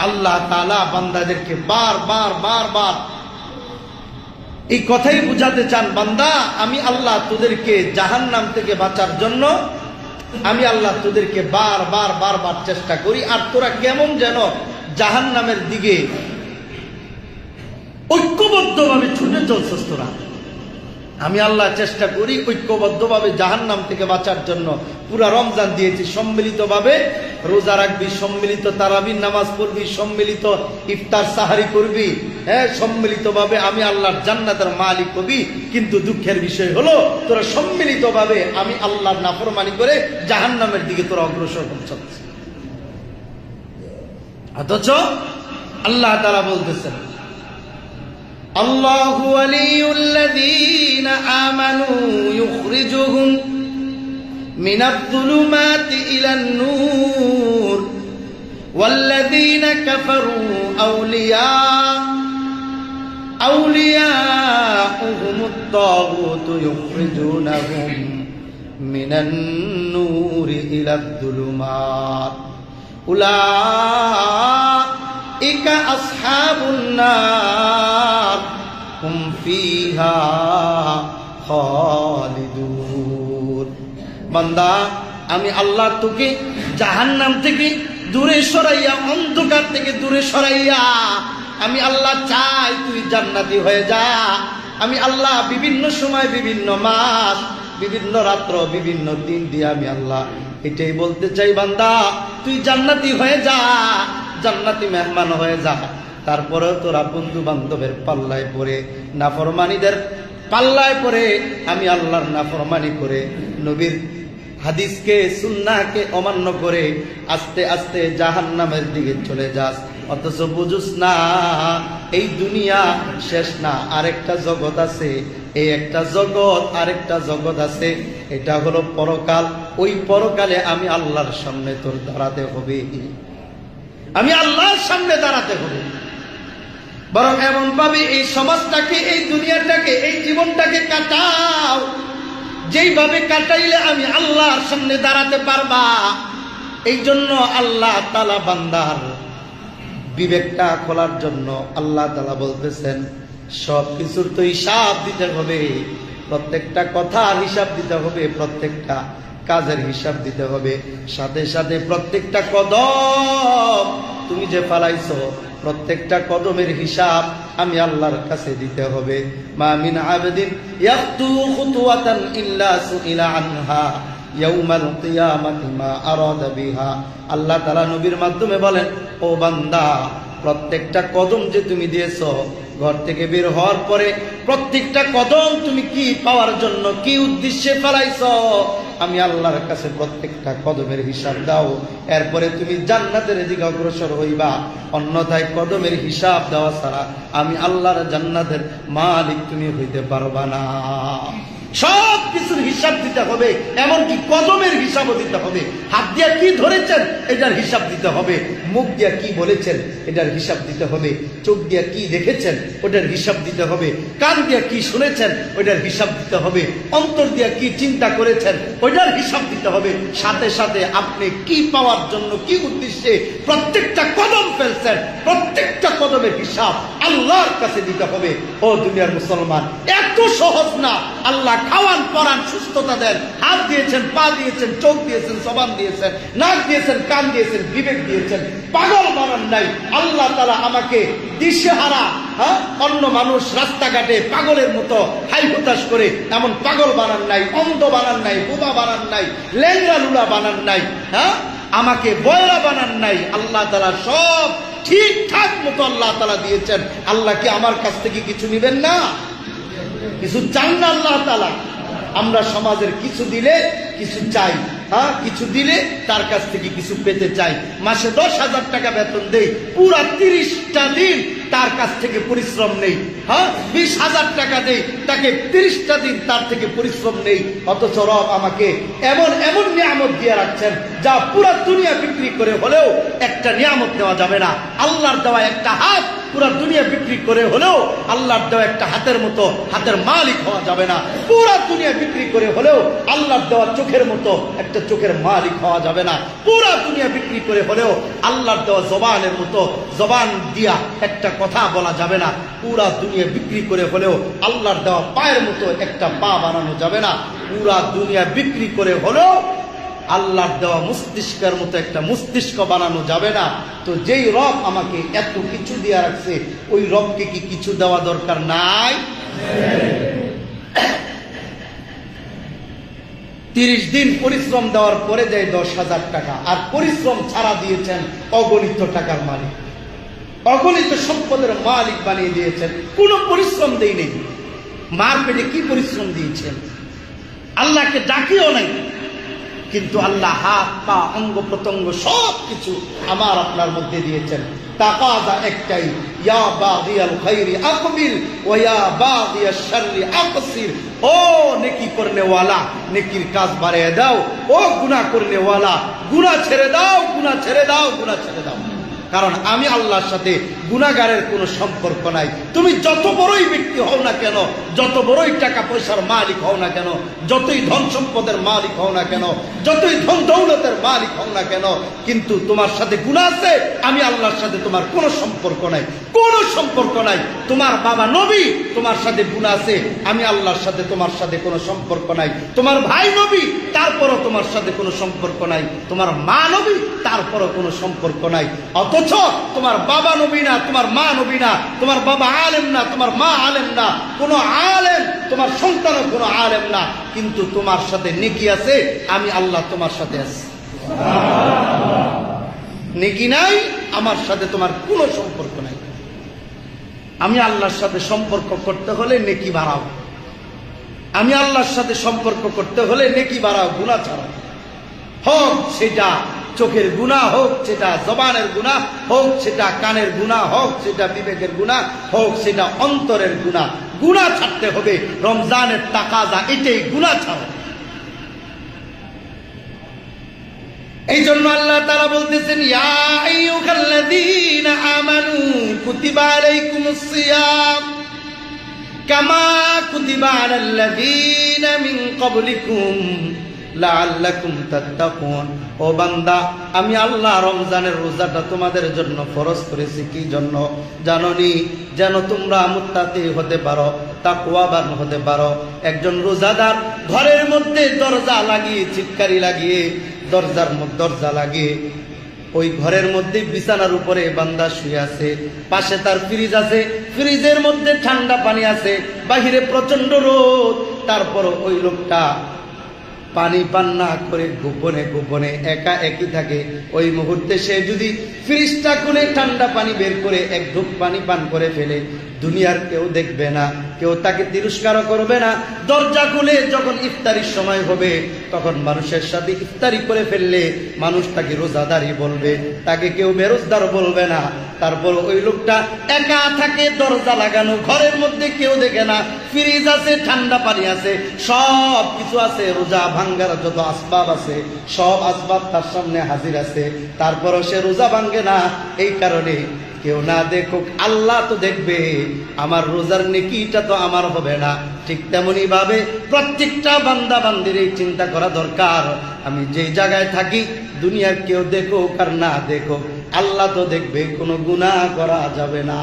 আল্লাহ তাআলা বান্দাদেরকে বারবার এই কথাই বুঝাতে চান, বান্দা আমি আল্লাহ তোদেরকে জাহান্নাম থেকে বাঁচার জন্য আমি আল্লাহ তোদেরকে বারবার চেষ্টা করি, আর তোরা কেমন যেন জাহান্নামের দিকে ঐক্যবদ্ধভাবে ছুটে চলছস। তোরা আমি আল্লাহ চেষ্টা করি ঐক্যবদ্ধভাবে জাহান্নাম থেকে বাঁচার জন্য। পুরা রমজান দিয়েছি, সম্মিলিতভাবে রোজা রাখবি, সম্মিলিত তারাবির নামাজ পড়বি, সম্মিলিত ইফতার সাহারি করবি, হ্যাঁ, সম্মিলিতভাবে আমি আল্লাহর জান্নাতের মালিক হবি। কিন্তু দুঃখের বিষয় হলো তোরা সম্মিলিতভাবে আমি আল্লাহর নাফরমানি করে জাহান্নামের দিকে তোরা অগ্রসর হচ্ছিস। অথচ আল্লাহ তাআলা বলতেছেন, আল্লাহু ওয়ালিয়ুল্লাযীনা আমানু ইউখরিজুহুম মিনায-যুলুমাতি ইলান-নূর ওয়াল্লাযীনা কাফারু আউলিয়াউহুমুত-তাগুতু ইউখরিজুনাহুম মিনান-নূরি ইলায-যুলুমাত উলাইকা আসহাবুন নার হুম ফিহা খালিদুন। বান্দা আমি আল্লাহ তোকে জাহান্নাম থেকে দূরে সরাইয়া, অন্ধকার থেকে দূরে সরাইয়া আমি আল্লাহ চাই তুই জান্নাতি হয়ে যা। আমি আল্লাহ বিভিন্ন সময়, বিভিন্ন মাস, বিভিন্ন রাত্র, বিভিন্ন দিন দিয়ে আমি আল্লাহ এটাই বলতে চাই, বান্দা তুই জান্নাতি হয়ে যা, জান্নাতি মেহমান হয়ে যা। তারপরেও তোরা বন্ধু বান্ধবের পাল্লায় পড়ে, নাফরমানিদের পাল্লায় পড়ে আমি আল্লাহর নাফরমানি করে, নবীর হাদিসকে সুন্নাহকে অমান্য করে আস্তে আস্তে জাহান্নামের দিকে চলে যাস। অথচ বুঝুস না এই দুনিয়া শেষ না, আরেকটা জগৎ আছে। এই একটা জগৎ, আরেকটা জগৎ আছে, এটা হলো পরকাল। ওই পরকালে আমি আল্লাহর সামনে তোর দাঁড়াতে হবে, আমি আল্লাহর সামনে দাঁড়াতে হবে। বরং এমন ভাবে এই সমাজটাকে, এই দুনিয়াটাকে, এই জীবনটাকে কাটাও যেইভাবে কাটাইলে আমি আল্লাহর সামনে দাঁড়াতে পারবা। এই জন্য আল্লাহ তাআলা বান্দার বিবেকটা খোলার জন্য আল্লাহ তাআলা বলতেছেন, সব কিছুর তো হিসাব দিতে হবে, প্রত্যেকটা কথার হিসাব দিতে হবে, প্রত্যেকটা কাজের হিসাব দিতে হবে, সাথে সাথে প্রত্যেকটা কদম তুমি যে ফালাইছো প্রত্যেকটা কদমের হিসাব আমি আল্লাহর কাছে দিতে হবে। মা মিন আবদিন ইয়াখতু খুতওয়াতান ইল্লা সুইলা আনহা ইয়াউমাল কিয়ামাতি মা আরাদা বিহা। আল্লাহ তাআলা নবীর মাধ্যমে বলেন, ও বান্দা প্রত্যেকটা কদম যে তুমি দিয়েছো, ঘর থেকে বের হওয়ার পরে প্রত্যেকটা কদম তুমি কি পাওয়ার জন্য, কি উদ্দেশ্যে ফেলাইছো, আমি আল্লাহর কাছে প্রত্যেকটা কদমের হিসাব দাও। এরপরে তুমি জান্নাতের দিকে অগ্রসর হইবা, অন্যথায় কদমের হিসাব দেওয়া ছাড়া আমি আল্লাহর জান্নাতের মালিক তুমি হইতে পারবা না। সব কিছুর হিসাব দিতে হবে, এমনকি কদমের হিসাবও দিতে হবে। হাত দিয়া কি ধরেছেন এটার হিসাব দিতে হবে, মুখ দিয়া কি বলেছেন এটার হিসাব দিতে হবে, চোখ দিয়া কি দেখেছেন ওটার হিসাব দিতে হবে, কান দিয়া কি শুনেছেন ওটার হিসাব দিতে হবে, অন্তর দিয়া কি চিন্তা করেছেন ওটার হিসাব দিতে হবে। সাথে সাথে আপনি কি পাওয়ার জন্য, কি উদ্দেশ্যে প্রত্যেকটা কদম ফেলছেন, প্রত্যেকটা কদমের হিসাব আল্লাহর কাছে দিতে হবে। ও দুনিয়ার মুসলমান, এত সহজ না। আল্লাহ খাওয়ান, পরান, সুস্থতা দেন, হাত দিয়েছেন, পা দিয়েছেন, চোখ দিয়েছেন, জবান দিয়েছেন, নাক দিয়েছেন, কান দিয়েছেন, বিবেক দিয়েছেন, পাগল বানান নাই। আল্লাহ তাআলা আমাকে দিশেহারা, অন্য মানুষ রাস্তাঘাটে পাগলের মতো হাই হুতাশ করে এমন পাগল বানান নাই, অন্ধ বানান নাই, বোবা বানান নাই, লেংরা লুলা বানান নাই, আমাকে বয়রা বানান নাই। আল্লাহ তাআলা সব ঠিকঠাক মতো আল্লাহ তাআলা দিয়েছেন। আল্লাহ কি আমার কাছ থেকে কিছু নিবেন না? কিছু চান না আল্লাহ তাআলা? আমরা সমাজের কিছু দিলে কিছু চাই, কিছু দিলে তার কাছ থেকে কিছু পেতে চাই। মাসে 10,000 টাকা বেতন দেই, পুরা 30টা দিন তার কাছ থেকে পরিশ্রম নেই। 20,000 টাকা দেই, তাকে 30টা দিন তার থেকে পরিশ্রম নেই। অথচ রব আমাকে এমন এমন নিয়ামত দিয়ে রাখছেন যা পুরা দুনিয়া বিক্রি করে হলেও একটা নিয়ামত দেওয়া যাবে না। আল্লাহর দেওয়া একটা হাত পুরা দুনিয়া বিক্রি করে হলেও আল্লাহর দেওয়া একটা হাতের মতো হাতের মালিক হওয়া যাবে না। পুরা দুনিয়া বিক্রি করে হলেও আল্লাহর দেওয়া চোখের মতো একটা চোখের মালিক হওয়া যাবে না। পুরা দুনিয়া বিক্রি করে হলেও আল্লাহর দেওয়া জবানের মতো জবান দিয়া একটা কথা বলা যাবে না। পুরা দুনিয়া বিক্রি করে হলেও আল্লাহর দেওয়া পায়ের মতো একটা পা বানানো যাবে না। পুরা দুনিয়া বিক্রি করে হলেও আল্লাহর দেওয়া মস্তিষ্কের মতো একটা মস্তিষ্ক বানানো যাবে না। তো যেই রব আমাকে এত কিছু দিয়ে রাখছে, ওই রবকে কি কিছু দেওয়া দরকার নাই? 30 দিন পরিশ্রম দেওয়ার পরে দেয় 10,000 টাকা, আর পরিশ্রম ছাড়া দিয়েছেন অগণিত টাকার মালিক, অগণিত সম্পদের মালিক বানিয়ে দিয়েছেন। কোনো পরিশ্রম দেই নেই। মার পেটে কি পরিশ্রম দিয়েছেন? আল্লাহকে ডাকিও নাই, কিন্তু আল্লাহ হাত পা অঙ্গ প্রত্যঙ্গ সব কিছু আমার আপনার মধ্যে দিয়েছেন। তাকাদা একটাই, ইয়া বাগিয়াল খাইরি আকবিল ওয়া ইয়া বাগিয়াশ শাররি আকসির। ও নেকি করনে ওয়ালা, নেকির কাজ বাড়িয়ে দাও। ও গুনাহ করনে ওয়ালা, গুনাহ ছেড়ে দাও, গুনাহ ছেড়ে দাও, গুনাহ ছেড়ে দাও। কারণ আমি আল্লাহর সাথে গুনাহগারের কোনো সম্পর্ক নাই। তুমি যত বড়ই ব্যক্তি হও না কেন, যত বড়ই টাকা পয়সার মালিক হও না কেন, যতই ধন সম্পদের মালিক হও না কেন, যতই ধন দৌলতের মালিক হও না কেন, কিন্তু তোমার সাথে গুনাহ আছে, আমি আল্লাহর সাথে তোমার কোনো সম্পর্ক নাই, কোনো সম্পর্ক নাই। তোমার বাবা নবী, তোমার সাথে গুনাহ আছে, আমি আল্লাহর সাথে তোমার সাথে কোনো সম্পর্ক নাই। তোমার ভাই নবী, তারপরও তোমার সাথে কোনো সম্পর্ক নাই। তোমার মা নবী, তারপরও কোনো সম্পর্ক নাই। অথচ তোমার বাবা নবী না, তোমার মা নবী না, তোমার বাবা আলেম না, তোমার মা আলেম না, কোনো আলেম, তোমার সন্তানও কোনো আলেম না, কিন্তু তোমার সাথে নেকি আছে, আমি আল্লাহ তোমার সাথে আছি। নেকি নাই, আমার সাথে তোমার কোনো সম্পর্ক নাই। আমি আল্লাহর সাথে সম্পর্ক করতে হলে নেকি বাড়াও। আমি আল্লাহর সাথে সম্পর্ক করতে হলে নেকি বাড়াও, গুনাহ ছাড়াও। হোক সেটা চোখের গুনাহ, হোক সেটা জবানের গুনাহ, হোক সেটা কানের গুনাহ, হোক সেটা বিবেকের গুনাহ, হোক সেটা অন্তরের গুনাহ। গুনাহ ছাড়তে হবে। রমজানের তাকাজা এটাই, গুনাহ ছাড়ো। এই জন্য আল্লাহ তাআলা বলতেছেন, ইয়া আইয়ুহাল্লাযীনা আমানু কুতিবা আলাইকুমুস সিয়াম কামা কুতিবা আলাল্লাযীনা মিন ক্বাবলিকুম লাআল্লাকুম তাত্তাকুন। ও বান্দা, আমি আল্লাহ রমজানের রোজাটা তোমাদের জন্য ফরজ করেছি। কি জন্য জানোনি? যেন তোমরা মুত্তাকি হতে পারো, তাকওয়াবান হতে পারো। একজন রোজাদার ঘরের মধ্যে দরজা লাগিয়ে, চিৎকারি লাগিয়ে, দরজা লাগিয়ে, ওই ঘরের মধ্যে বিছানার উপরে বান্দা শুয়ে আছে, পাশে তার ফ্রিজ আছে, ফ্রিজের মধ্যে ঠান্ডা পানি আছে, বাহিরে প্রচন্ড রোদ, তারপর ওই লোকটা পানি পান না করে গোপনে গোপনে একা একই থাকে। ওই মুহূর্তে সে যদি ফ্রিজটা খুলে ঠান্ডা পানি বের করে এক ঢোক পানি পান করে ফেলে, দুনিয়ার কেউ দেখবে না, কেউ তাকে তিরস্কারও করবে না। দরজা খুলে যখন ইফতারির সময় হবে, তখন মানুষের সাথে ইফতারি করে ফেললে মানুষ তাকে রোজাদারি বলবে, তাকে কেউ বেরোজদার বলবে না। তারপর ওই লোকটা একা থাকে, দরজা লাগানো, ঘরের মধ্যে কেউ দেখে না, ফ্রিজ আছে, ঠান্ডা পানি আছে, সব কিছু আছে, রোজা ভাঙ্গার যত আসবাব আছে সব আসবাব তার সামনে হাজির আছে, তারপরও সে রোজা ভাঙ্গে না। এই কারণে কেউ না দেখুক, আল্লাহ তো দেখবে, আমার রোজার নেকিটা তো আমার হবে না। ঠিক তেমনি ভাবে প্রত্যেকটা বান্দা বান্দির এই চিন্তা করা দরকার, আমি যে জায়গায় থাকি দুনিয়ার কেউ দেখুক আর না দেখুক, আল্লাহ তো দেখবে, কোনো গুনাহ করা যাবে না।